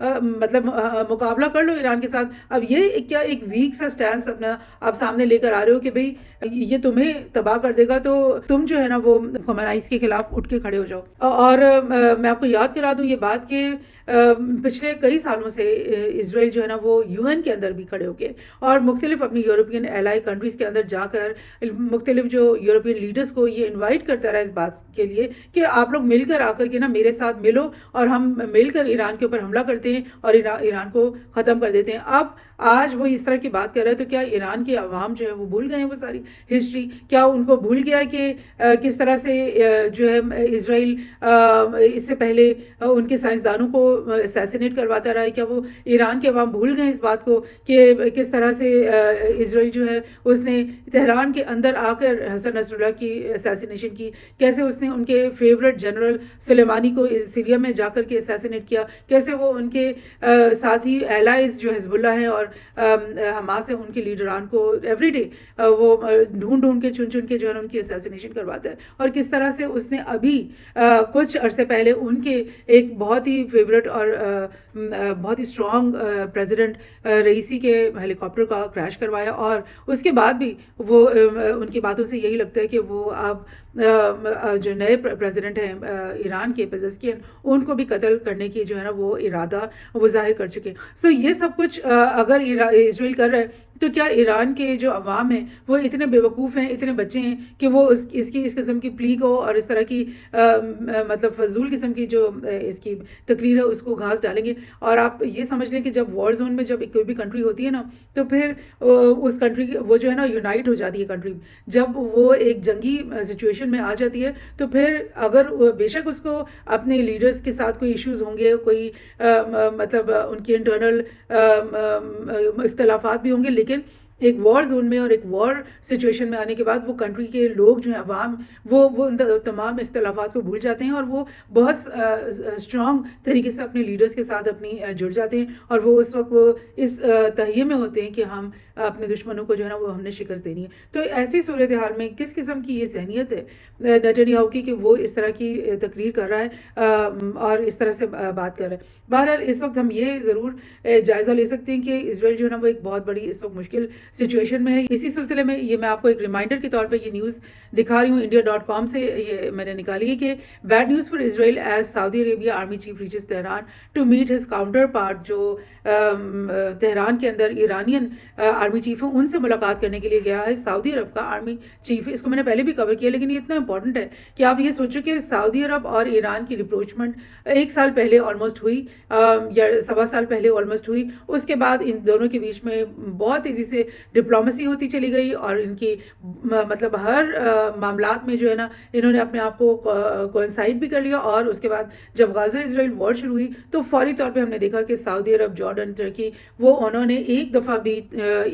مطلب مقابلہ کر لو ایران کے ساتھ. اب یہ کیا ایک ویک سا سٹینس اپنا آپ سامنے لے کر آ رہے ہو کہ بھئی یہ تمہیں تباہ کر دے گا تو تم جو ہے نا وہ خمینائیز کے خلاف اٹھ کے کھڑے ہو جاؤ. اور میں آپ کو یاد کرا دوں یہ بات کہ پچھلے کئی سالوں سے اسرائیل جو ہے نا وہ UN کے اندر بھی کھڑے ہو کے اور مختلف اپنی یورپین ایلائی کنٹریز کے اندر جا کر مختلف جو یورپین لیڈرز کو یہ انوائٹ کرتا رہا اس بات کے لیے کہ آپ لوگ مل کر آ کر کے نا میرے ساتھ ملو اور ہم مل کر ایران کے اوپر حملہ کرتے ہیں اور ایران کو ختم کر دیتے ہیں. اب آج وہ اس طرح کی بات کر رہا ہے تو کیا ایران کے عوام جو ہے وہ بھول گئے ہیں وہ ساری ہسٹری؟ کیا ان کو بھول گیا کہ کس طرح سے جو ہے اسرائیل اس سے پہلے ان کے سائنسدانوں کو اسیسینیٹ کرواتا رہا ہے؟ کیا وہ ایران کے عوام بھول گئے اس بات کو کہ کس طرح سے اسرائیل جو ہے اس نے تہران کے اندر آ کر حسن نصر اللہ کی اسیسینیشن کی؟ کیسے اس نے ان کے فیورٹ جنرل سلیمانی کو سیریا میں جا کر کے اسیسینیٹ کیا؟ کیسے وہ ان کے ساتھی ایلائز جو حزب اللہ ہیں اور حماس ہیں ان کے لیڈران کو ایوری ڈے وہ ڈھونڈ کے چن کے جو ہے ان کی اسیسینیشن کرواتا ہے؟ اور کس طرح سے اس نے ابھی کچھ عرصے پہلے ان کے ایک بہت ہی فیورٹ اور بہت ہی اسٹرانگ پریزیڈنٹ رئیسی کے ہیلی کاپٹر کا کریش کروایا اور اس کے بعد بھی وہ ان کی باتوں سے یہی لگتا ہے کہ وہ اب جو نئے پریزیڈنٹ ہیں ایران کے پزشکین ان کو بھی قتل کرنے کی جو ہے نا وہ ارادہ وہ ظاہر کر چکے. سو یہ سب کچھ اگر اسرائیل کر رہا ہے تو کیا ایران کے جو عوام ہیں وہ اتنے بیوقوف ہیں, اتنے بچے ہیں کہ وہ اس قسم کی پلی کو اور اس طرح کی مطلب فضول قسم کی جو اس کی تقریر ہے اس کو گھاس ڈالیں گے؟ اور آپ یہ سمجھ لیں کہ جب وار زون میں جب کوئی بھی کنٹری ہوتی ہے نا تو پھر اس کنٹری وہ جو ہے نا یونائٹ ہو جاتی ہے کنٹری. جب وہ ایک جنگی سچویشن میں آ جاتی ہے تو پھر اگر بے شک اس کو اپنے لیڈرز کے ساتھ کوئی ایشوز ہوں گے, کوئی مطلب ان کی انٹرنل اختلافات بھی ہوں گے, لیکن ایک وار زون میں اور ایک وار سچویشن میں آنے کے بعد وہ کنٹری کے لوگ جو ہیں عوام وہ ان تمام اختلافات کو بھول جاتے ہیں اور وہ بہت اسٹرانگ طریقے سے اپنے لیڈرز کے ساتھ اپنی جڑ جاتے ہیں اور وہ اس وقت وہ اس تہیے میں ہوتے ہیں کہ ہم اپنے دشمنوں کو جو ہے نا وہ ہم نے شکست دینی ہے. تو ایسی صورتحال میں کس قسم کی یہ ذہنیت ہے نیتن یاہو کی کہ وہ اس طرح کی تقریر کر رہا ہے اور اس طرح سے بات کر رہا ہے؟ بہرحال اس وقت ہم یہ ضرور جائزہ لے سکتے ہیں کہ اسرائیل جو ہے نا وہ ایک بہت بڑی اس وقت مشکل سچویشن میں ہے. اسی سلسلے میں یہ میں آپ کو ایک ریمائنڈر کے طور پہ یہ نیوز دکھا رہی ہوں, India.com سے یہ میں نے نکالی ہے کہ bad news for Israel as Saudi Arabia army chief reaches Tehran to meet his counterpart. جو تہران کے اندر ایرانین آرمی چیف ہیں ان سے ملاقات کرنے کے لیے گیا ہے سعودی عرب کا آرمی چیف. اس کو میں نے پہلے بھی کور کیا لیکن یہ اتنا امپورٹنٹ ہے کہ آپ یہ سوچو کہ سعودی عرب اور ایران کی ریپروچمنٹ 1 سال پہلے آلموسٹ ہوئی یا 1.25 سال پہلے آلموسٹ ہوئی. اس کے بعد ان دونوں کے بیچ میں بہت تیزی سے ڈپلومیسی ہوتی چلی گئی اور ان کی مطلب ہر معاملات میں جو ہے نا انہوں نے اپنے آپ کو کوئنسائڈ بھی کر لیا. اور اس کے بعد جب غزہ اسرائیل وار شروع ہوئی تو فوری طور پہ ہم نے دیکھا کہ سعودی عرب, جارڈن, ترکی وہ انہوں نے ایک دفعہ بھی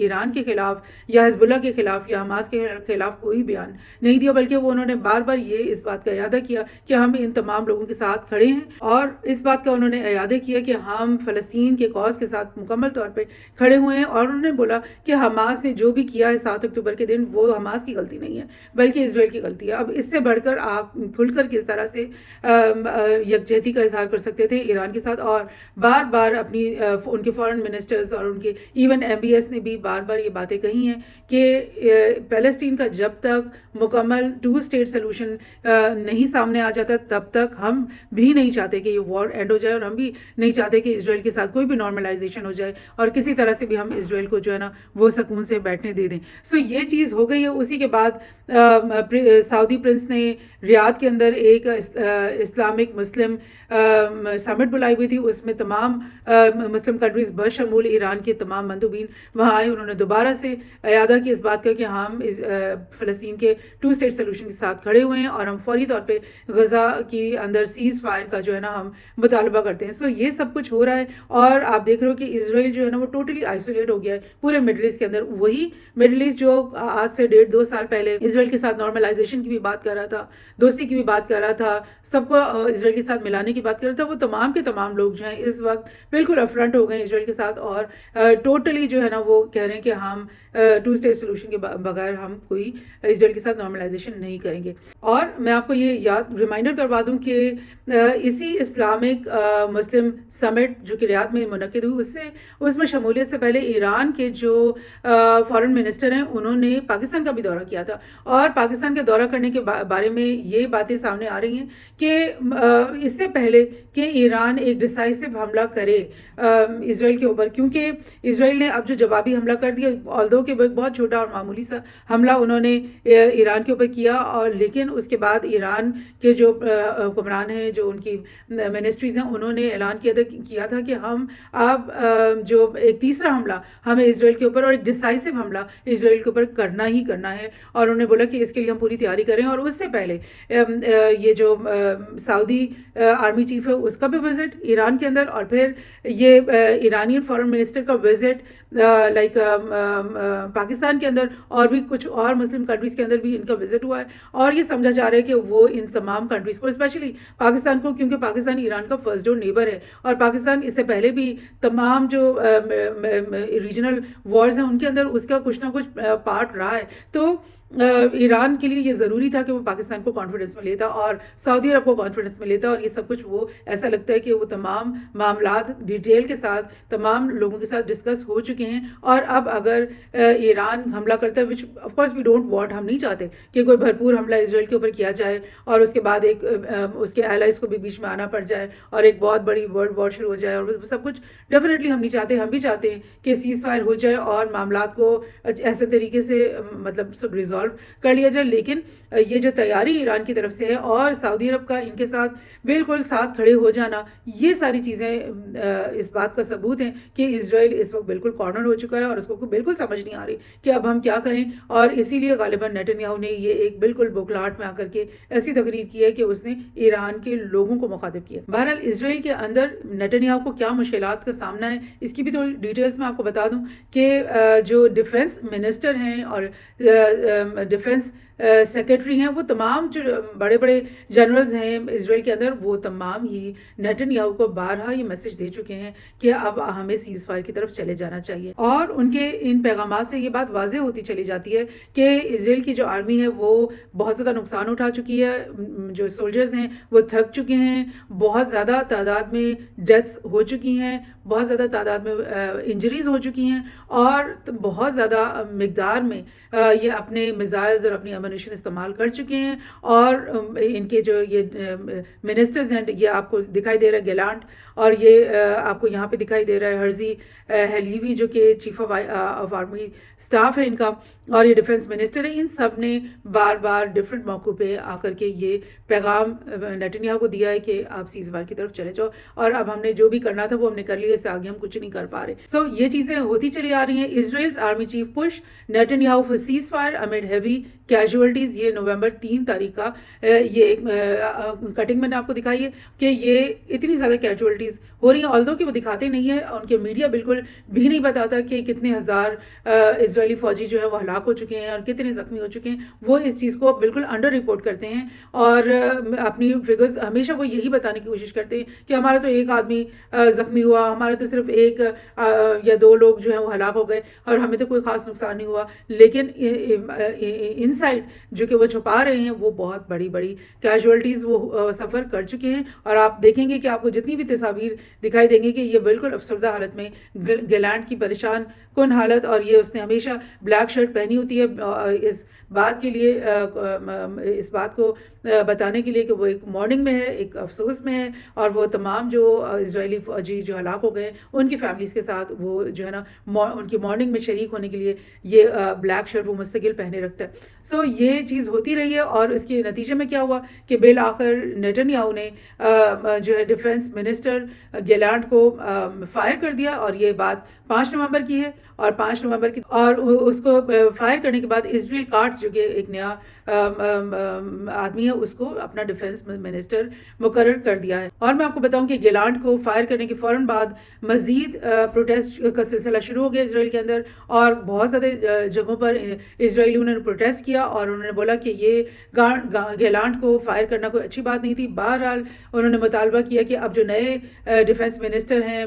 ایران کے خلاف یا حزب اللہ کے خلاف یا حماس کے خلاف کوئی بیان نہیں دیا, بلکہ وہ انہوں نے بار بار یہ اس بات کا اعادہ کیا کہ ہم ان تمام لوگوں کے ساتھ کھڑے ہیں. اور اس بات کا انہوں نے اعادہ کیا کہ ہم فلسطین کے کاز کے ساتھ مکمل طور پہ کھڑے ہوئے ہیں. اور انہوں نے بولا کہ حماس نے جو بھی کیا ہے 7 اکتوبر کے دن وہ حماس کی غلطی نہیں ہے بلکہ اسرائیل کی غلطی ہے. اب اس سے بڑھ کر آپ کھل کر کس طرح سے یکجہتی کا اظہار کر سکتے تھے ایران کے ساتھ؟ اور بار بار اپنی ان کے فارن منسٹرز اور ان کے ایون MBS نے بھی بار بار یہ باتیں کہی ہیں کہ پیلسٹین کا جب تک مکمل 2 اسٹیٹ سلوشن نہیں سامنے آ جاتا تب تک ہم بھی نہیں چاہتے کہ یہ وار اینڈ ہو جائے اور ہم بھی نہیں چاہتے کہ اسرائیل کے ساتھ کوئی بھی نارملائزیشن ہو جائے اور کسی طرح سے بھی ہم اسرائیل کو جو ہے نا وہ سکون سے بیٹھنے دے دیں. سو یہ چیز ہو گئی ہے. اسی کے بعد سعودی پرنس نے ریاض کے اندر ایک اسلامک مسلم سمٹ بلائی ہوئی تھی. اس میں تمام مسلم کنٹریز بشمول ایران کے تمام مندوبین وہاں آئے. انہوں نے دوبارہ سے اعادہ کی اس بات کا کہ ہم فلسطین کے 2 اسٹیٹ سلوشن کے ساتھ کھڑے ہوئے ہیں اور ہم فوری طور پہ غزہ کی اندر سیز فائر کا جو ہے نا ہم مطالبہ کرتے ہیں. سو یہ سب کچھ ہو رہا ہے اور آپ دیکھ رہے ہو کہ اسرائیل جو ہے نا وہ ٹوٹلی آئسولیٹ ہو گیا ہے پورے مڈل ایسٹ کے اندر. وہی مڈل ایسٹ جو آج سے 1.5-2 سال پہلے اسرائیل کے ساتھ نارملائزیشن کی بھی بات کر رہا تھا, دوستی کی بھی بات کر رہا تھا, سب کو اسرائیل کے ساتھ ملانے کی بات کر رہا تھا, وہ تمام کے تمام لوگ جو ہیں اس وقت بالکل افرنٹ ہو گئے اسرائیل کے ساتھ اور ٹوٹلی جو ہے نا وہ کہہ کہہ رہے ہیں کہ ہم 2 اسٹیٹ سولوشن کے بغیر ہم کوئی اسرائیل کے ساتھ نارملائزیشن نہیں کریں گے. اور میں آپ کو یہ ریمائنڈر کروا دوں کہ اسی اسلامک مسلم سمٹ جو کہ ریاض میں منعقد ہوئی اس میں شمولیت سے پہلے ایران کے جو فارن منسٹر ہیں انہوں نے پاکستان کا بھی دورہ کیا تھا. اور پاکستان کے دورہ کرنے کے بارے میں یہ باتیں سامنے آ رہی ہیں کہ اس سے پہلے کہ ایران ایک ڈیسائسو حملہ کرے اسرائیل کے اوپر, کیونکہ اسرائیل نے اب جو جوابی حملہ کر دیا, آلدو کہ وہ ایک بہت چھوٹا اور معمولی سا حملہ انہوں نے ایران کے اوپر کیا, اور لیکن اس کے بعد ایران کے جو حکمران ہیں, جو ان کی منسٹریز ہیں, انہوں نے اعلان کیا تھا کہ ہم اب جو ایک تیسرا حملہ ہمیں اسرائیل کے اوپر اور ایک ڈیسائسو حملہ اسرائیل کے اوپر کرنا ہی کرنا ہے, اور انہوں نے بولا کہ اس کے لیے ہم پوری تیاری کریں. اور اس سے پہلے یہ جو سعودی آرمی چیف ہے اس کا بھی وزٹ ایران کے اندر, اور پھر یہ ایرانین فارن منسٹر کا وزٹ لائک پاکستان کے اندر, اور بھی کچھ اور مسلم کنٹریز کے اندر بھی ان کا وزٹ ہوا ہے. اور یہ سمجھا جا رہا ہے کہ وہ ان تمام کنٹریز کو, اسپیشلی پاکستان کو, کیونکہ پاکستان ایران کا فرسٹ ڈور نیبر ہے, اور پاکستان اس سے پہلے بھی تمام جو ریجنل وارز ہیں ان کے اندر اس کا کچھ نہ کچھ پارٹ رہا ہے. تو ایران کے لیے یہ ضروری تھا کہ وہ پاکستان کو کانفیڈنس میں لیتا اور سعودی عرب کو کانفیڈنس میں لیتا, اور یہ سب کچھ وہ ایسا لگتا ہے کہ وہ تمام معاملات ڈیٹیل کے ساتھ تمام لوگوں کے ساتھ ڈسکس ہو چکے ہیں. اور اب اگر ایران حملہ کرتا ہے, which of course we don't want, ہم نہیں چاہتے کہ کوئی بھرپور حملہ اسرائیل کے اوپر کیا جائے اور اس کے بعد ایک اس کے الائز کو بھی بیچ میں آنا پڑ جائے اور ایک بہت بڑی ورلڈ وار شروع ہو جائے, اور سب کچھ ڈیفینیٹلی ہم نہیں چاہتے. ہم بھی چاہتے ہیں کہ سیز فائر ہو جائے اور معاملات کو ایسے طریقے سے مطلب سب ریزالو کر لیا جائے. لیکن یہ جو تیاری ایران کی طرف سے ہے اور سعودی عرب کا ان کے ساتھ بالکل ساتھ کھڑے ہو جانا, یہ ساری چیزیں اس بات کا ثبوت ہیں کہ اسرائیل اس وقت بالکل کارنر ہو چکا ہے اور اس کو بالکل سمجھ نہیں آ رہی کہ اب ہم کیا کریں. اور اسی لیے غالباً نیتن یاہو نے یہ ایک بالکل بوکھلاہٹ میں آ کر کے ایسی تقریر کی ہے کہ اس نے ایران کے لوگوں کو مخاطب کیا. بہرحال اسرائیل کے اندر نیتن یاہو کو کیا مشکلات کا سامنا ہے اس کی بھی تھوڑی ڈیٹیلز میں آپ کو بتا دوں کہ جو ڈیفنس منسٹر ہیں اور ڈیفنس سیکرٹری ہیں, وہ تمام جو بڑے بڑے جنرلز ہیں اسرائیل کے اندر, وہ تمام ہی نیتن یاہو کو بارہا یہ میسج دے چکے ہیں کہ اب ہمیں سیز فائر کی طرف چلے جانا چاہیے. اور ان کے ان پیغامات سے یہ بات واضح ہوتی چلی جاتی ہے کہ اسرائیل کی جو آرمی ہے وہ بہت زیادہ نقصان اٹھا چکی ہے, جو سولجرز ہیں وہ تھک چکے ہیں, بہت زیادہ تعداد میں ڈیتھس ہو چکی ہیں, بہت زیادہ تعداد میں انجریز ہو چکی ہیں, اور بہت زیادہ مقدار میں یہ اپنے میزائلز اور اپنی امونیشن استعمال کر چکے ہیں. اور ان کے جو یہ منسٹرز ہیں, یہ آپ کو دکھائی دے رہا ہے گیلانٹ, اور یہ آپ کو یہاں پہ دکھائی دے رہا ہے ہرزی ہلیوی جو کہ چیف آف آرمی اسٹاف ہے ان کا, اور یہ ڈیفنس منسٹر ہے. ان سب نے بار بار ڈفرینٹ موقعوں پہ آ کر کے یہ پیغام نیتن یاہو کو دیا ہے کہ آپ سیز فائر کی طرف چلے جاؤ, اور اب ہم نے جو بھی کرنا تھا وہ ہم نے کر لیا, اس سے آگے ہم کچھ نہیں کر پا رہے. سو یہ چیزیں ہوتی چلی آ رہی ہیں. Israel's army chief push Netanyahu for cease fire amid heavy casualties, یہ نومبر 3 تاریخ کا یہ ایک کٹنگ میں نے آپ کو دکھائی ہے کہ یہ اتنی زیادہ کیجولیٹیز ہو رہی ہیں, آلدو کہ وہ دکھاتے نہیں ہیں, ان کے میڈیا بالکل بھی نہیں بتاتا کہ کتنے ہزار اسرائیلی فوجی جو ہے وہ ہلاک ہو چکے ہیں اور کتنے زخمی ہو چکے ہیں. وہ اس چیز کو بالکل انڈر رپورٹ کرتے ہیں, اور اپنی فگرز ہمیشہ وہ یہی بتانے کی کوشش کرتے ہیں کہ ہمارا تو ایک آدمی زخمی ہوا, ہمارا تو صرف 1 یا 2 لوگ جو ہیں وہ ہلاک ہو گئے, اور ہمیں تو کوئی خاص نقصان نہیں ہوا. لیکن ان سائڈ جو کہ وہ چھپا رہے ہیں وہ بہت بڑی بڑی کیجولیٹیز وہ سفر کر چکے ہیں. اور آپ دیکھیں گے کہ آپ کو جتنی بھی تصاویر دکھائی دیں گے کہ یہ بالکل افسردہ حالت میں, گیلانٹ کی پریشان کن حالت, اور یہ اس نے ہمیشہ بلیک شرٹ پہنی ہوتی ہے اس بات کے لیے, اس بات کو بتانے کے لیے کہ وہ ایک مارننگ میں ہے, ایک افسوس میں ہے, اور وہ تمام جو اسرائیلی فوجی جو ہلاک ہو گئے ان کی فیملیز کے ساتھ وہ جو ہے نا ان کی مارننگ میں شریک ہونے کے لیے یہ بلیک شرٹ وہ مستقل پہنے رکھتا ہے. سو یہ چیز ہوتی رہی ہے, اور اس کے نتیجے میں کیا ہوا کہ بالآخر نیتن یاہو نے جو ہے ڈیفنس منسٹر گیلانٹ کو فائر کر دیا, اور یہ بات 5 نومبر کی ہے. اور 5 نومبر کی, اور اس کو فائر کرنے کے بعد اسرائیل کارٹ جو کہ ایک نیا آدمی ہے اس کو اپنا ڈیفنس منسٹر مقرر کر دیا ہے. اور میں آپ کو بتاؤں کہ گیلانٹ کو فائر کرنے کے فوراً بعد مزید پروٹیسٹ کا سلسلہ شروع ہو گیا اسرائیل کے اندر, اور بہت زیادہ جگہوں پر اسرائیلیوں نے پروٹیسٹ کیا, اور انہوں نے بولا کہ یہ گیلانٹ کو فائر کرنا کوئی اچھی بات نہیں تھی. بہرحال انہوں نے مطالبہ کیا کہ اب جو نئے ڈیفنس منسٹر ہیں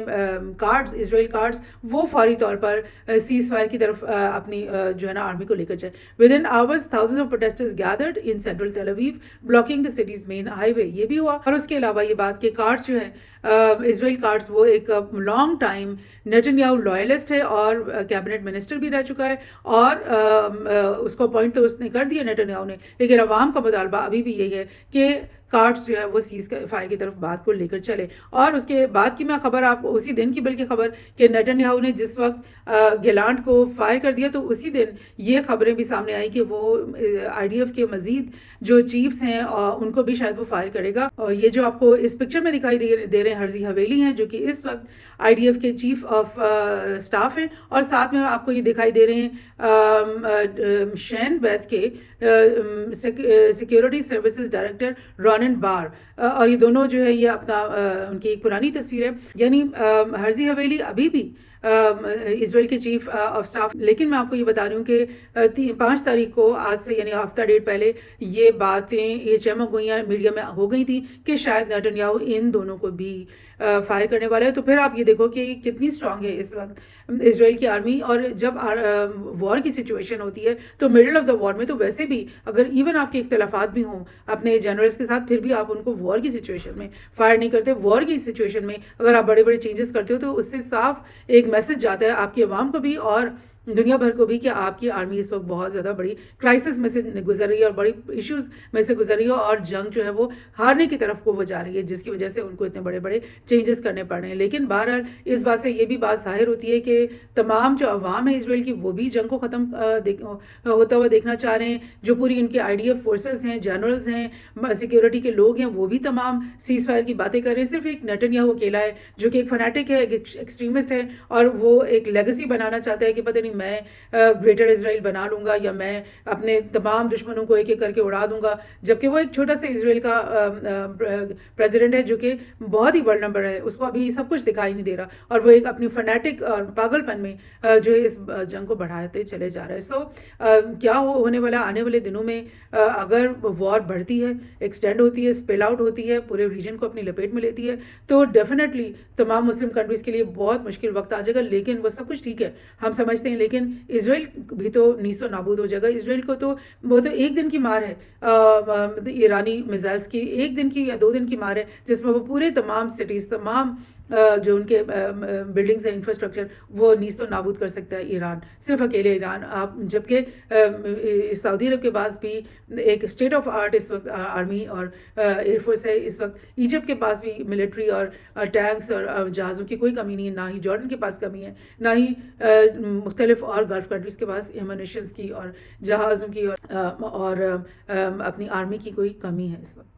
کارڈز اسرائیل کارڈز وہ فوری طور پر سیز فائر کی طرف اپنی جو ہے نا آرمی کو لے کر جائے. With in hours thousands of protesters gathered in central Tel Aviv blocking the city's main highway. یہ بھی ہوا. اور اس کے علاوہ یہ بات کہ کارڈز جو ہے اسرائیل کارڈز وہ ایک لانگ ٹائم نیتن یاہو لوائلسٹ ہے اور کیبنٹ منسٹر بھی رہ چکا ہے اور اس کو اپوائنٹ تو اس نے کر دیا نیتن یاہو نے, لیکن عوام کا مطالبہ ابھی بھی یہی ہے کہ کارڈز جو ہے وہ سیز فائر کی طرف بات کو لے کر چلے. اور اس کے بعد کی میں خبر آپ اسی دن کی بلکہ خبر کہ نیتن یاہو نے جس وقت گیلانٹ کو فائر کر دیا تو اسی دن یہ خبریں بھی سامنے آئی کہ وہ آئی ڈی ایف کے مزید جو چیفز ہیں ان کو بھی شاید وہ فائر کرے گا. اور یہ جو آپ کو اس پکچر میں دکھائی دے رہے ہیں ہرزی حویلی ہیں جو کہ اس وقت آئی ڈی ایف کے چیف آف سٹاف ہیں, اور ساتھ میں آپ کو یہ دکھائی دے رہے ہیں شین بیتھ کے سیکیورٹی سروسز ڈائریکٹر رونن بار, اور یہ دونوں جو ہے یہ اپنا ان کی ایک پرانی تصویر ہے. یعنی ہرزی حویلی ابھی بھی اسرائیل کے چیف آف سٹاف. لیکن میں آپ کو یہ بتا رہی ہوں کہ 5 تاریخ کو آج سے یعنی ہفتہ ڈیڑھ پہلے یہ باتیں یہ چمک گوئیاں میڈیا میں ہو گئی تھیں کہ شاید نیتن یاہو ان دونوں کو بھی فائر کرنے والا ہے. تو پھر آپ یہ دیکھو کہ کتنی اسٹرانگ ہے اس وقت اسرائیل کی آرمی. اور جب وار کی سچویشن ہوتی ہے تو مڈل آف دا وار میں تو ویسے بھی اگر ایون آپ کے اختلافات بھی ہوں اپنے جنرلز کے ساتھ پھر بھی آپ ان کو وار کی سچویشن میں فائر نہیں کرتے. وار کی سچویشن میں اگر آپ بڑے بڑے چینجز کرتے ہو تو اس سے صاف ایک میسج جاتا ہے آپ کی عوام کو بھی اور دنیا بھر کو بھی کہ آپ کی آرمی اس وقت بہت زیادہ بڑی کرائسس میں سے گزر رہی ہے اور بڑی ایشوز میں سے گزر رہی ہے اور جنگ جو ہے وہ ہارنے کی طرف کو وہ جا رہی ہے, جس کی وجہ سے ان کو اتنے بڑے بڑے چینجز کرنے پڑ رہے ہیں. لیکن بہرحال اس بات سے یہ بھی بات ظاہر ہوتی ہے کہ تمام جو عوام ہے اسرائیل کی وہ بھی جنگ کو ختم ہوتا ہوا دیکھنا چاہ رہے ہیں. جو پوری ان کے آئی ڈی ایف فورسز ہیں, جنرلز ہیں, سیکیورٹی کے لوگ ہیں, وہ بھی تمام سیز فائر کی باتیں کر رہے ہیں. صرف ایک نیتن یاہو اکیلا ہے جو کہ ایک فنیٹک ہے, ایک ایکسٹریمسٹ ہے اور وہ ایک لیگیسی بنانا چاہتا ہے کہ پتہ نہیں میں گریٹر اسرائیل بنا لوں گا یا میں اپنے تمام دشمنوں کو ایک ایک کر کے اڑا دوں گا, جبکہ وہ ایک چھوٹا سا اسرائیل کا پریزیڈنٹ ہے جو کہ بہت ہی ورلڈ نمبر ہے, اس کو ابھی سب کچھ دکھائی نہیں دے رہا اور وہ ایک اپنی فنیٹک اور پاگل پن میں جو ہے اس جنگ کو بڑھاتے چلے جا رہا ہے. سو کیا ہونے والا آنے والے دنوں میں اگر وار بڑھتی ہے, ایکسٹینڈ ہوتی ہے, اسپیل آؤٹ ہوتی ہے, پورے ریجن کو اپنی لپیٹ میں لیتی ہے تو ڈیفینیٹلی تمام مسلم کنٹریز کے لیے بہت مشکل وقت آ جائے گا. لیکن وہ سب کچھ ٹھیک ہے ہم سمجھتے ہیں, لیکن اسرائیل بھی تو نیست و نابود ہو جائے گا. اسرائیل کو تو وہ تو ایک دن کی مار ہے ایرانی میزائلز کی, ایک دن کی یا 2 دن کی مار ہے جس میں وہ پورے تمام سٹیز تمام جو ان کے بلڈنگز ہیں انفراسٹرکچر وہ نیست و نابود کر سکتا ہے ایران, صرف اکیلے ایران. آپ جبکہ سعودی عرب کے پاس بھی ایک اسٹیٹ آف آرٹ اس وقت آرمی اور ایئر فورس ہے, اس وقت ایجپٹ کے پاس بھی ملٹری اور ٹینکس اور جہازوں کی کوئی کمی نہیں ہے, نہ ہی جارڈن کے پاس کمی ہے, نہ ہی مختلف اور گلف کنٹریز کے پاس ایمونیشنز کی اور جہازوں کی اور اپنی آرمی کی کوئی کمی ہے اس وقت.